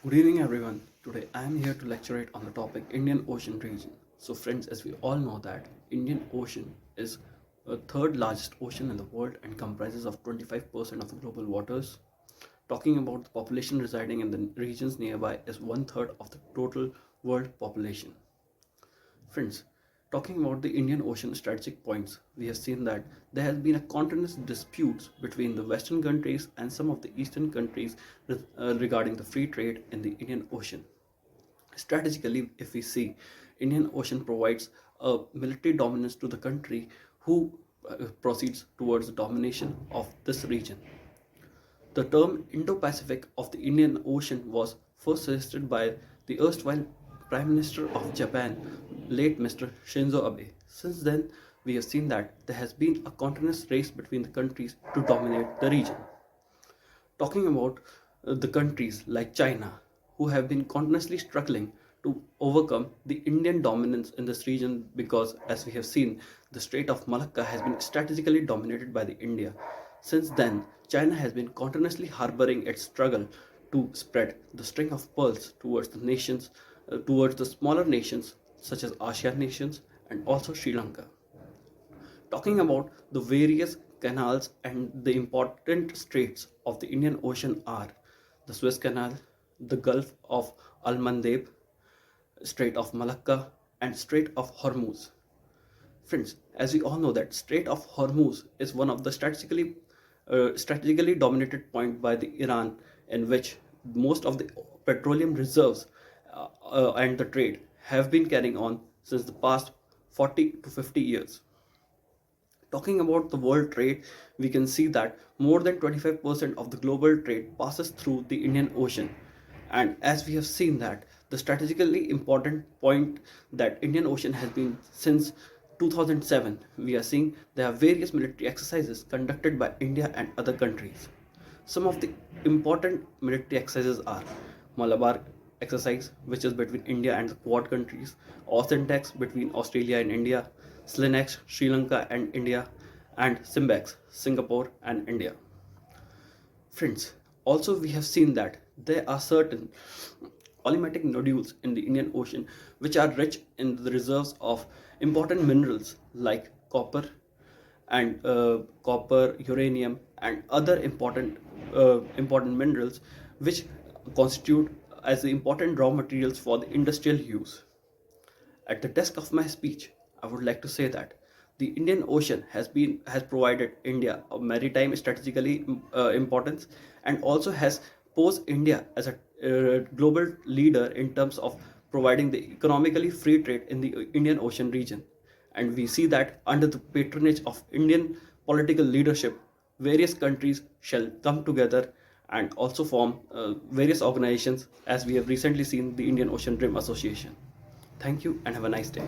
Good evening, everyone. Today I am here to lecturate on the topic Indian Ocean region. So, friends, as we all know that Indian Ocean is the third largest ocean in the world and comprises of 25% of the global waters. Talking about the population residing in the regions nearby is one third of the total world population. Friends, talking about the Indian Ocean strategic points, we have seen that there has been a continuous disputes between the Western countries and some of the Eastern countries regarding the free trade in the Indian Ocean. Strategically, if we see, Indian Ocean provides a military dominance to the country who proceeds towards the domination of this region. The term Indo-Pacific of the Indian Ocean was first suggested by the erstwhile Prime Minister of Japan, late Mr. Shinzo Abe. Since then, we have seen that there has been a continuous race between the countries to dominate the region. Talking about the countries like China, who have been continuously struggling to overcome the Indian dominance in this region because, as we have seen, the Strait of Malacca has been strategically dominated by the India. Since then, China has been continuously harboring its struggle to spread the string of pearls towards the nations, towards the smaller nations such as ASEAN nations and also Sri Lanka. Talking about the various canals and the important straits of the Indian Ocean are the Suez Canal, the Gulf of Al Mandeb, Strait of Malacca, and Strait of Hormuz. Friends, as we all know that Strait of Hormuz is one of the strategically dominated point by the Iran, in which most of the petroleum reserves and the trade have been carrying on since the past 40 to 50 years. Talking about the world trade, we can see that more than 25% of the global trade passes through the Indian Ocean. And as we have seen that the strategically important point that Indian Ocean has been since 2007, we are seeing there are various military exercises conducted by India and other countries. Some of the important military exercises are Malabar exercise, which is between India and the Quad countries, Aucentex between Australia and India, Slinex, Sri Lanka and India, and Simbex, Singapore and India. Friends, also we have seen that there are certain polymetic nodules in the Indian Ocean which are rich in the reserves of important minerals like copper, uranium, and other important minerals which constitute as the important raw materials for the industrial use. At the desk of my speech, I would like to say that the Indian Ocean has provided India a maritime strategically importance and also has posed India as a global leader in terms of providing the economically free trade in the Indian Ocean region. And we see that under the patronage of Indian political leadership, various countries shall come together and also form various organizations, as we have recently seen the Indian Ocean Rim Association. Thank you and have a nice day.